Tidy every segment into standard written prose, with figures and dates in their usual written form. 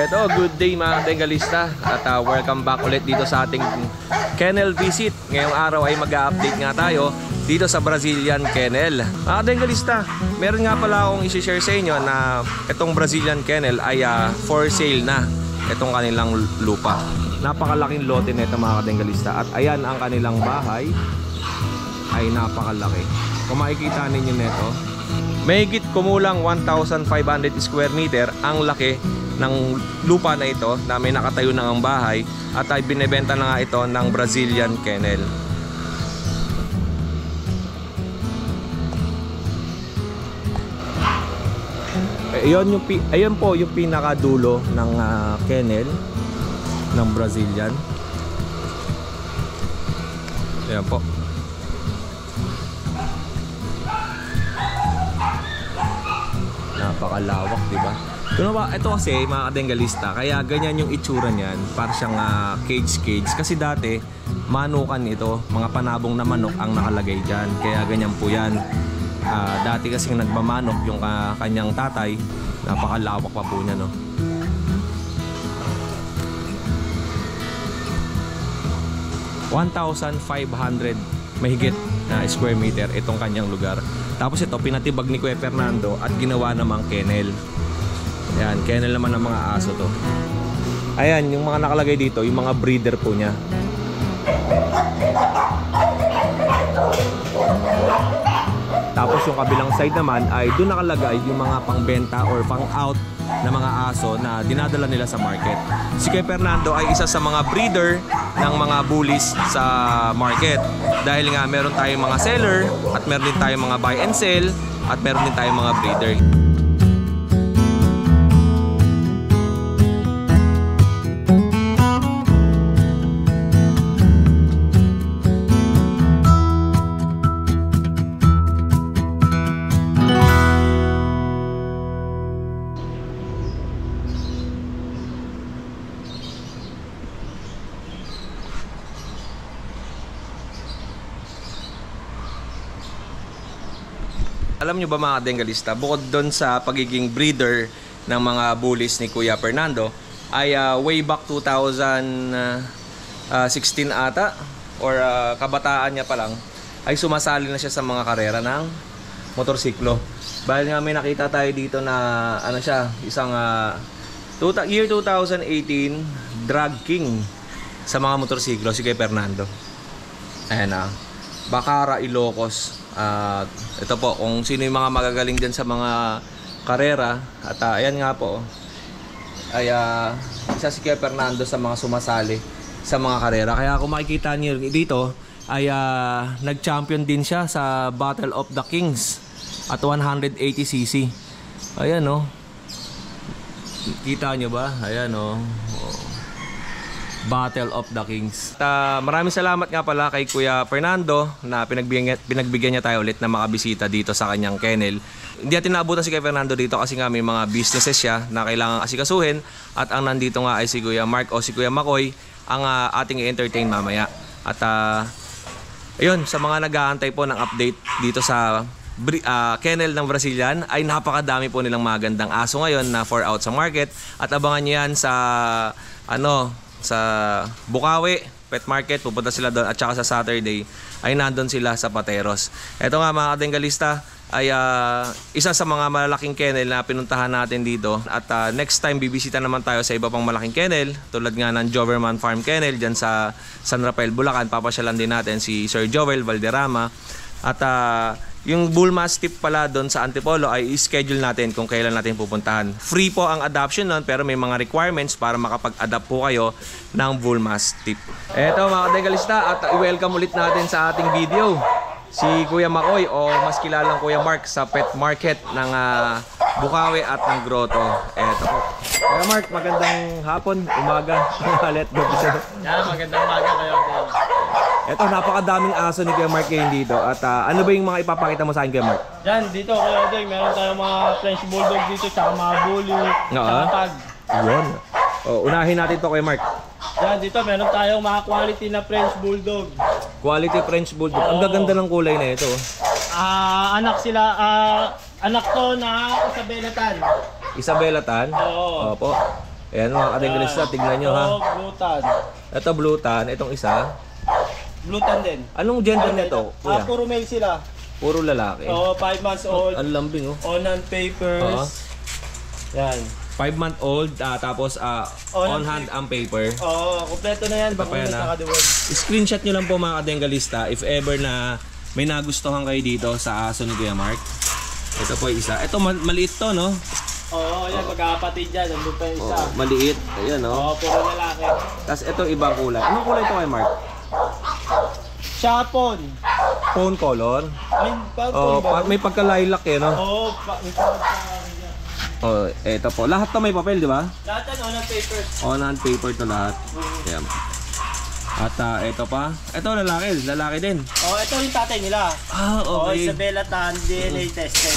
Eto, good day mga Bengalista at welcome back ulit dito sa ating kennel visit. Ngayong araw ay mag-a-update nga tayo dito sa Brazilian Kennel. Mga Bengalista, meron nga pala akong isi-share sa inyo na itong Brazilian Kennel ay for sale na itong kanilang lupa. Napakalaking lote nito mga Bengalista at ayan ang kanilang bahay ay napakalaki. Kung makikita ninyo nito, mahigit kumulang 1,500 square meter ang laki ng lupa na ito na may nakatayo na ang bahay at ay binebenta na nga ito ng Brazilian Kennel. Ayun po yung pinakadulo ng kennel ng Brazilian. Ayan po. Napakalawak, di ba? Ito kasi mga Bengalista, kaya ganyan yung itsura niyan, para siyang cage. Kasi dati manukan ito, mga panabong na manok ang nakalagay dyan, kaya ganyan po yan. Dati kasi nagmamanok yung kanyang tatay, napakalawak pa po niya, no? $1,500 mahigit na square meter itong kanyang lugar. Tapos ito pinatibag ni Kuya Fernando at ginawa namang kennel. Ayan, kennel naman ng mga aso to. Ayan, yung mga nakalagay dito, yung mga breeder po niya. Tapos yung kabilang side naman ay doon nakalagay yung mga pangbenta or pang-out na mga aso na dinadala nila sa market. Si Kuya Fernando ay isa sa mga breeder ng mga bullies sa market. Dahil nga meron tayong mga seller at meron din tayong mga buy and sell at meron din tayong mga breeder. Alam nyo ba mga Bengalista, bukod doon sa pagiging breeder ng mga bullies ni Kuya Fernando, ay way back 2016 ata, or kabataan niya pa lang, ay sumasali na siya sa mga karera ng motorsiklo. Dahil nga may nakita tayo dito na ano siya, isang year 2018 drag king sa mga motorsiklo, si Kuya Fernando. Ayan na, Bacara, Ilocos. Ito po, kung sino yung mga magagaling dyan sa mga karera. At ayan nga po, ay isa si Kuya Fernando sa mga sumasali sa mga karera. Kaya kung makikita niyo dito, ay nag-champion din siya sa Battle of the Kings at 180cc. Ayan o, kita nyo ba? Ayan o, Battle of the Kings. Maraming salamat nga pala kay Kuya Fernando na pinagbigyan niya tayo ulit na makabisita dito sa kanyang kennel. Hindi natin naabutan si Kuya Fernando dito kasi nga may mga businesses siya na kailangan asikasuhin at ang nandito nga ay si Kuya Mark o si Kuya Makoy ang ating i-entertain mamaya. At ayun, sa mga nag-aantay po ng update dito sa kennel ng Brazilian, ay napakadami po nilang magandang aso ngayon na for out sa market. At abangan niyo yan sa sa Bukawi Pet Market, pupunta sila doon, at saka sa Saturday ay nandun sila sa Pateros. Ito nga mga Bengalista ay isa sa mga malalaking kennel na pinuntahan natin dito. At next time bibisita naman tayo sa iba pang malaking kennel tulad nga ng Joverman Farm Kennel dyan sa San Rafael, Bulacan. Papasyalan din natin si Sir Joel Valderrama. At yung Bull Mastiff pala doon sa Antipolo ay i-schedule natin kung kailan natin pupuntahan. Free po ang adoption nun, pero may mga requirements para makapag-adopt po kayo ng Bull Mastiff. Eto mga Bengalista, at i-welcome ulit natin sa ating video si Kuya Makoy o mas kilalang Kuya Mark sa Pet Market ng Bukawi at ng Grotto. Eto po. Kuya Mark, magandang hapon, umaga, let go. Magandang umaga kayo. Eto, napakadaming aso ni Kuya Mark ngayon dito. At ano ba yung mga ipapakita mo sa akin, Kuya Mark? Diyan, dito Kuya Deng, meron tayong mga French Bulldog dito, tsaka mga Bully, tsaka Pug. Yun. Unahin natin to, Kuya Mark. Diyan, dito meron tayong mga quality na French Bulldog. Quality French Bulldog. Ang gaganda ng kulay na ito. Anak sila, anak to na Isabela Tan. Isabela Tan? Oo. Opo. Ayan mga kadengalista, tignan nyo ha. Ito, blue tan. Ito blue tan, itong isa. Blue tan din. Anong gender nito, kuya? Puro male sila. Puro lalaki. Oo, 5 months old. Ang lambing oh. On-hand papers. Yan. 5-month-old, tapos on-hand ang paper. Oo, kompleto na yan. Ito pa yan, Bakulat ha? na kaduwag. Screenshot nyo lang po mga kadengalista if ever na may nagustuhan kayo dito sa aso ni Kuya Mark. Ito po yung isa. Ito maliit to, no? Oo, yan. Magkakapatid dyan. Nandun pa yung isa. Maliit. Ayan, no? Oo, puro lalaki. Tapos ito ibang kulay. Anong kulay ito kay Mark? Shapon. Phone color. Ay, Oh, may pagka-lilac eh, no? Oo, Oh, ito po. Lahat to may papel, di ba? lahat yan, on-hand papers. On-hand paper to lahat. Ayan. At ito pa. Ito lalaki. Lalaki din. Oo, ito yung tatay nila. Ah, Oo, okay. Isabella Tan, DNA tested.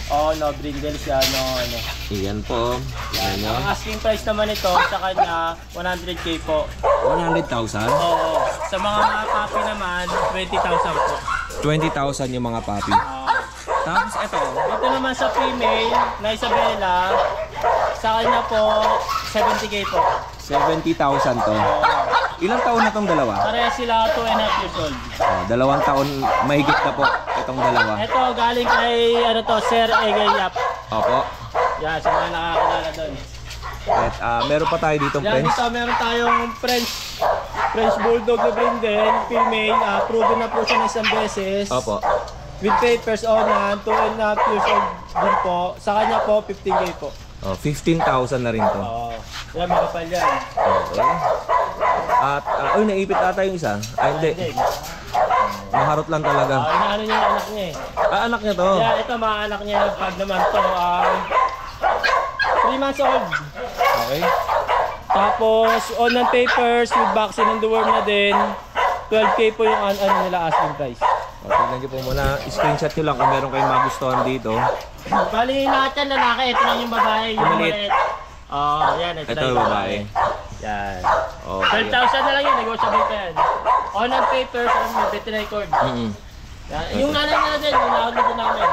Oo, no, brindles yan, no, ano. Iyan po. Ayan nyo. Ang asking price naman ito sa kanya, 100k po. 100,000. Oo, sa mga papi naman, 20,000 po. 20,000 yung mga papi. Tapos ito. Ito naman sa female na Isabella, sa kanya po, 70k po. 70,000 to. Ilang taon na tong dalawa? Pareha sila 2.5 years old. 2 taon mahigit na po itong dalawa. Ito, galing kay, ano to, Sir Egay Yap. Opo. Yan, sa mga nakakilala doon. At meron pa tayo ditong Yan, friends. dito meron tayong French Bulldog na Brindle, female, proven na po siya na isang beses. Opo. With papers on hand, 2.5 years old din po. Sa kanya po, 15k po. 15,000 na rin to. Oo. Yan, makapal yan. Okay. At, naipit ata yung isa. Ay, hindi. Maharot lang talaga. Inaano niya yung anak niya eh. Anak niya to. Yan, ito mga anak niya. Pag naman to, 3 months old. Okay. Tapos, on-hand papers with vaccine and the worm na din. 12k po yung ano nila asking price. Tignan nyo po muna. Screenshot nyo lang kung meron kayong magustuhan dito. Bali lahat yan lalaki, ito lang yung babae, yung maliit. maliit. Yan, ito Ito lang yung babae. Yan. Okay. 12,000 na lang yun, negotiable pa yan. On-hand papers, may veterinary cord. Yan. Yung nanay na din, yung nakakot na namin.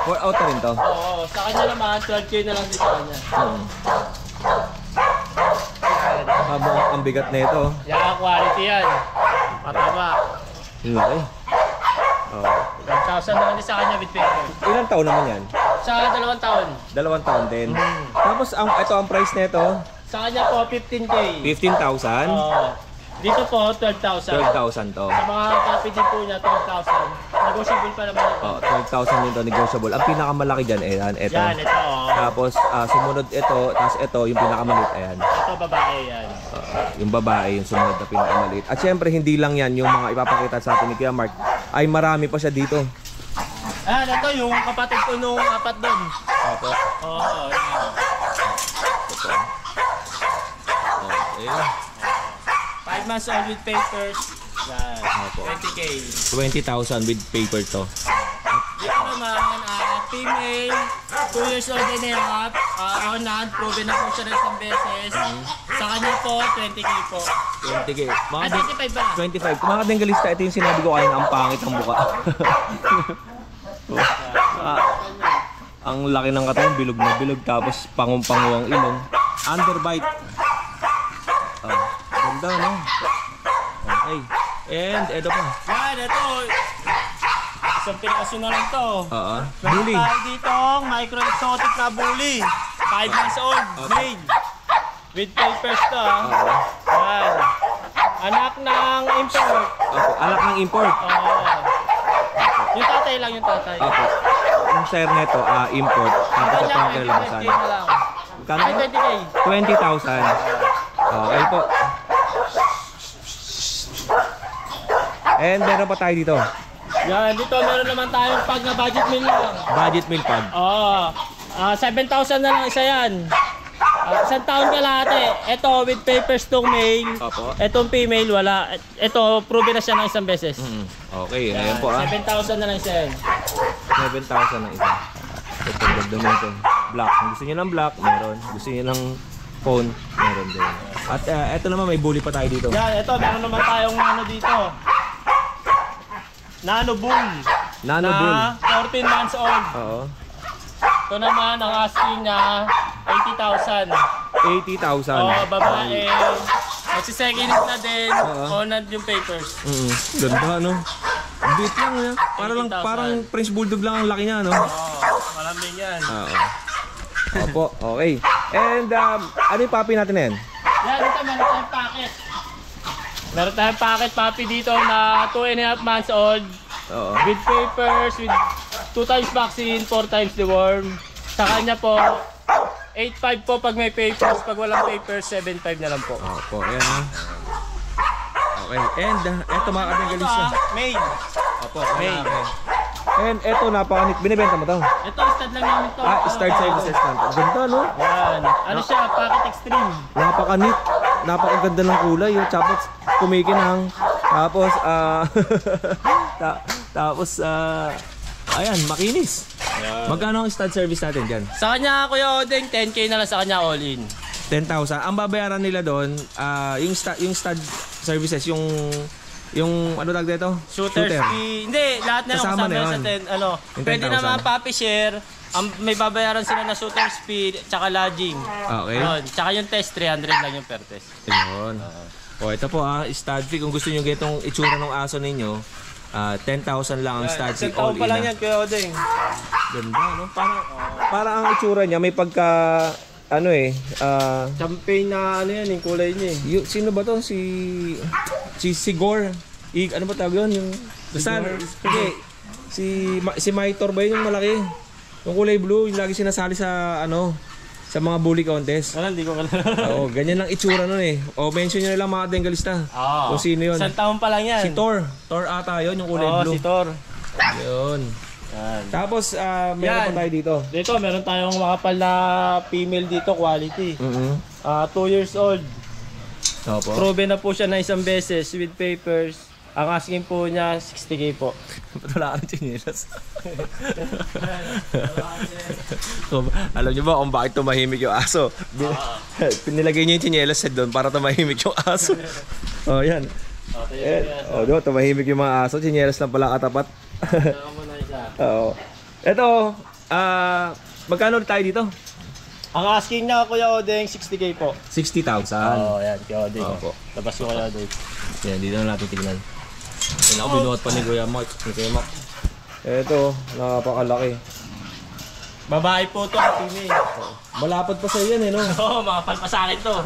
For out na rin to. Oo, sa kanya naman, 12k na lang din sa kanya. Habang ang bigat na ito. Yan, quality yan. Mataba. Laki. 12,000 na lang din sa kanya with papers. Ilang taon naman yan? Sa 2 taon. 2 taon din. Tapos ito ang price nito, Sa kanya po, 15k. 15,000. Dito po, 12,000. 12,000 to. Sa mga copy din po niya, 12,000. Negotiable pa naman ito. 12,000 din to, negotiable. Ang pinakamalaki dyan, ayan, ito. Yan, ito. Tapos sumunod ito, tapos ito, yung pinakamaliit, ayan. Ito, babae yan. Yung babae, yung sumunod na pinakamaliit. At syempre, hindi lang yan, yung mga ipapakita sa atin ni Kuya Mark, ay marami pa siya dito. Ito yung kapatid ko nung apat doon. Opo. Oo, yan. Okay. 5 months old with papers. Yan. Opo. 20k. 20,000 with paper to. Dito naman, female, 2 years old din na on-hand, proven na po siya ng isang beses. Sa kanya po, 20k po. 20k. 25 ba? 25. Kung mga kadengalista, ito yung sinabi ko kanina, ang pangit ang mukha. Ang laki ng katawan, bilog na bilog, tapos pangumpango ang ilong. Underbite. Ganda, no? Okay. And ito pa. Yan, ito. Isang pinaso na lang to. Bully. Meron tayo dito, micro exotic na bully. 5 months old, male. With papers to, Yan. Anak ng import. Anak ng import. Yung tatay lang, yung tatay. Opo. Yung share neto, import. Tapos ito ang Kanya, kalamasan. 20k na lang. Kano? Ay, 20k. 20,000. Okay po. And meron pa tayo dito. Yan, dito meron naman tayong pag na budget meal lang. Budget meal pag. 7,000 na lang isa yan. Isang taon ka lahat eh. Ito with papers tong male. Opo. Itong female wala. Ito proven na siya ng isang beses. Okay, ayan po 7,000 na lang isa yan. 7,000 ang isa. Ito ganda mo ito. Black. Kung gusto niyo ng black, meron. Gusto niyo ng phone, meron din. At ito naman may bully pa tayo dito. Yan, ito meron naman tayong nano dito. Nano Bull. Nano Bull. Na 14 months old. Oo. Ito naman ang asking niya 80,000. 80,000. Oo, babae. Magsisecond hand na din. Honad yung papers. Ganda, no? Bit lang, no? Parang French Bulldog lang ang laki niya, no? Oo, malamig yan. Oo. Opo, okay. And, ano yung puppy natin na yan? Yan, ito meron tayong packet. Meron tayong packet puppy dito na 2.5 months old. Oo. With papers, with 2 times vaccine, 4 times deworm. Sa kanya po, 8.5 po pag may papers. Pag walang papers, 7.5 na lang po. Opo, ayan, ha? Okay, and, eto mga katinggalista. Male. Opo, Male. And eto, napakanit. Binibenta mo to? Ito, stud lang namin to. Start services lang. Ganda, no? Yan. Ano siya, packet extreme. Napakanit. Napakaganda ng kulay. Yung tapos kumikinang. Tapos, ayan, makinis. Magkano ang stud service natin dyan? Sa kanya, Kuya Odeng, 10K na lang sa kanya all in. 10,000. Ang babayaran nila doon, yung stud services, yung ano tawag dito? Shooter fee. Hindi, lahat na lang Kasama kasama na sa yun. Pwede 10,000. naman puppy share. May babayaran sila na shooter fee, tsaka lodging. Okay. Yun. Tsaka yung test, 300 lang yung per test. Ayun. O, ito po stud fee. Kung gusto nyo getong itsura ng aso ninyo, 10,000 lang ang stud fee. All pa in lang na. yan, Kuya Odeng. Ganda, no? Parang ang itsura niya, may pagka, Champagne na ano yan, yung kulay niya eh. sino ba to? Si Sigor. Ano ba tawag yun? Yung basta, hindi. Si Maitor ba yun yung malaki? Yung kulay blue, yung lagi sinasali sa sa mga bully contest. Hindi ko kalala. Oo, ganyan lang itsura nun eh. O mention nyo na lang mga Bengalista. Oo. Kung sino yun. Isang taon pa lang yan. Si Thor. Thor ata yun, yung kulay blue. Si Thor. Yun. Yan. Tapos, meron pa tayo dito. Dito, meron tayong makapal na female dito, quality. 2 years old. Opo. Proven na po siya na isang beses with papers. Ang asking po niya, 60K po. Ba't wala ka ng chinelas? Alam niyo ba kung bakit tumahimik yung aso? Pinilagay niyo yung chinelas doon para tumahimik yung aso. Oh, yan. Diba, tumahimik yung mga aso. Chinelas lang pala katapat. Oo. Ito, magkano tayo dito? Ang asking niya, Kuya Odeng, 60K po. 60,000. Yan, Kuya Odeng. Opo. Labas ko, Kuya Odeng. Yan, dito na natin tignan. Yan ako, binuhat pa ni Kuya Mark. Ito, napakalaki. Babae po to, female. Malapad pa sa yan no? Oo, makapal pa sa akin to.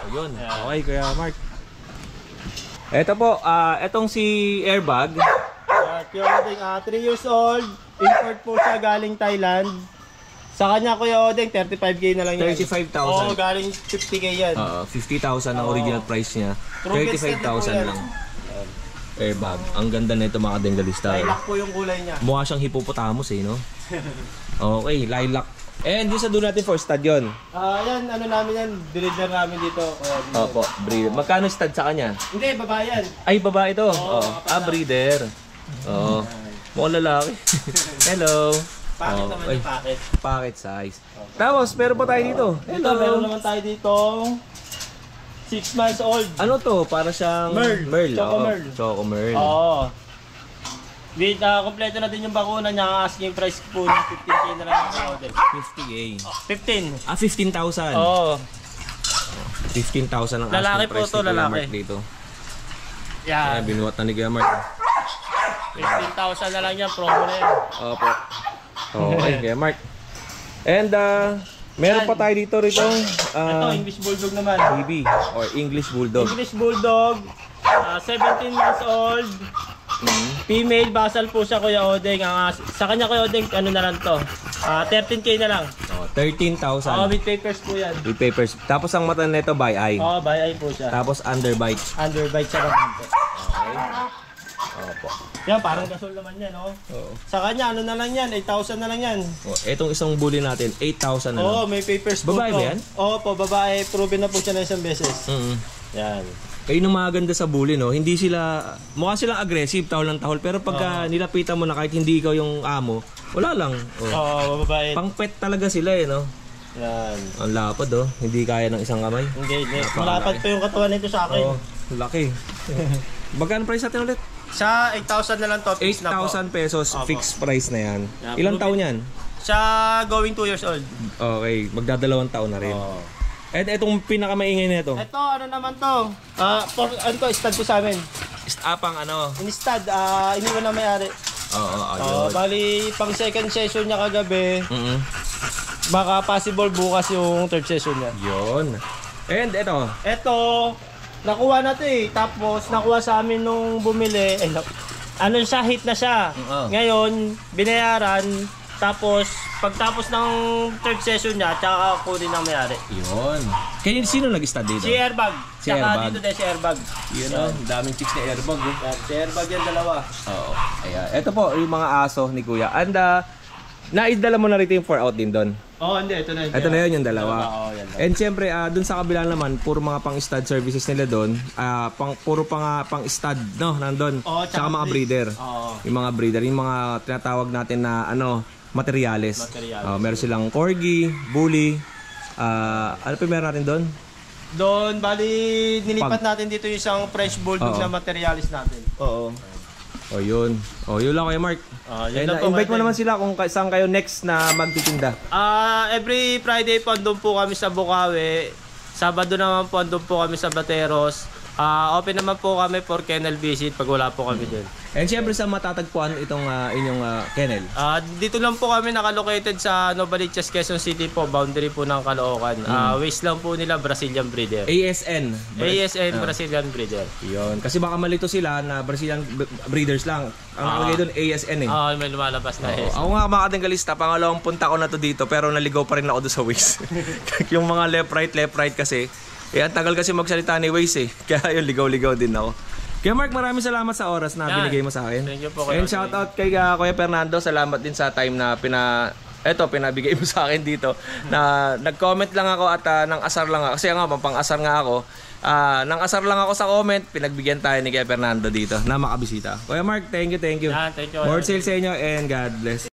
Ayun, okay Kuya Mark. Ito po, etong si Airbag. Kuya Odeng, 3 years old. Import po siya galing Thailand. Sa kanya, Kuya Odeng, 35K na lang yan. 35,000. Oo, galing 50K yan. 50,000 ang original price niya. 35,000 lang. Airbag. Ang ganda na ito mga Bengalista. Lilac po yung kulay niya. Mukha siyang hippopotamus no? Okay, lilac. And yung sa doon natin for stud yun. Yan, ano namin yan, breeder namin dito. Opo, breeder. Magkano stud sa kanya? Hindi, babae yan. Ay, babae ito. Oo, breeder. Oo. Mukhang lalaki. Hello. Packet naman yung packet. Packet size. Tapos, meron pa tayo dito. Ito, meron naman tayo dito 6 months old. Ano to? Para siyang Merl. Choco Oo, Merl. Choco Merl. Oo. With kompleto na din yung bakuna niya. Ang asking price po ng 15K na lang yung order. 50K. 15. 15,000. Oo. 15,000 ang Lalaki asking price po to, ni Kuya lalaki. Mark dito. Yan. Binuhat na ni Kuya Mark. 15,000 na lang yan. Promo na yan. Opo. Okay, Kuya Mark. And meron pa tayo dito rito. Ito, English Bulldog naman. BB or English Bulldog. English Bulldog. 17 months old. Female, basal po siya, Kuya Odeng. Sa kanya, Kuya Odeng, ano na lang to? 13K na lang. 13,000. With papers po yan. With papers. Tapos ang mata nito by eye. By eye po siya. Tapos underbite. Underbite siya ng konti. Opo. Yan, parang gasol naman yan, no? Oo. Sa kanya, ano na lang yan? 8,000 na lang yan. Etong isang bully natin, 8,000 na lang. May papers po. Babae ba yan? Po, babae. Proven na po siya na isang beses. Yan. Kayo nung maganda sa bully, no? Hindi sila, mukha silang aggressive, tahol ng tahol. Pero pagka nilapitan mo na kahit hindi ikaw yung amo, wala lang. Babae. Pang pet talaga sila no? Yan. Ang lapad hindi kaya ng isang kamay. Hindi. Malapad pa yung katawan nito sa akin. Laki. Magkano price natin ulit? Sa 8,000 na lang to. 8,000 pesos, fixed price na yan. Ilang taon yan? Siya going 2 years old. Okay, magdadalawang taon na rin. Oo. At itong pinakamaingay na ito. Ito, ano naman to? Ano to, stud ko sa amin. Apang ano? In-stud, iniwan na may-ari. Oo, ayun. Bali, pang second session niya kagabi. Baka possible bukas yung third session niya. Yun. And ito. Ito, nakuha na to eh. Tapos, nakuha sa amin nung bumili. Ano siya, hit na siya. Oo. Ngayon, binayaran. Tapos, pagtapos ng third session niya, tsaka kunin ng may-ari. Yun. Kaya sino nag-stud dito? Si Airbag. Si Tsaka Airbag. dito din si Airbag. Yun o. Daming chicks na airbag. Oh. Si Airbag yan, dalawa. Oo. Ayan. Ito po, yung mga aso ni Kuya. And naidala mo na rito yung 4 out din doon. Hindi. Ito na yun. Ito na yun, yung dalawa. Yan. And siyempre, dun sa kabila naman, puro mga pang-stud services nila doon. Puro pang-stud, no? Nandun. Tsaka mga breeder. Yung mga breeder, yung mga tinatawag natin na, materials. Meron silang corgi, bully. Ano pa meron natin doon? Doon, bali, nilipat natin dito yung isang French Bulldog na materialis natin. Oo. O yun. O yun lang kayo, Mark. Yun lang po, Invite mo Martin. naman sila kung saan kayo next na magtitinda. Every Friday po andun po kami sa Bukawi. Sabado naman po andun po kami sa Bateros. Open naman po kami for kennel visit pag wala po kami din. And siyempre sa matatagpuan itong inyong kennel. Dito lang po kami nakalocated sa Novaliches, Quezon City po, boundary po ng Caloocan. Waste lang po nila Brazilian breeder. ASN. Brazilian breeder. Yun. Kasi baka malito sila na Brazilian breeders lang. Ang nakalagay doon ASN eh. May lumalabas na ASN. Ako nga mga katinggalista, pangalawang punta ko na to dito pero naligaw pa rin ako doon sa Waze. Yung mga left right kasi. Ang tagal kasi magsalita ni Waze eh. Kaya yun, ligaw-ligaw din ako. Kaya Mark, maraming salamat sa oras na binigay mo sa akin. Thank you po. And shout out kay Kuya Fernando. Salamat din sa time na pinabigay mo sa akin dito. Na nag-comment lang ako at nang asar lang ako. Kasi nga, pang-asar nga ako. Nang asar lang ako sa comment, pinagbigyan tayo ni Kuya Fernando dito na makabisita. Kuya Mark, thank you. Thank you. More sales sa inyo and God bless.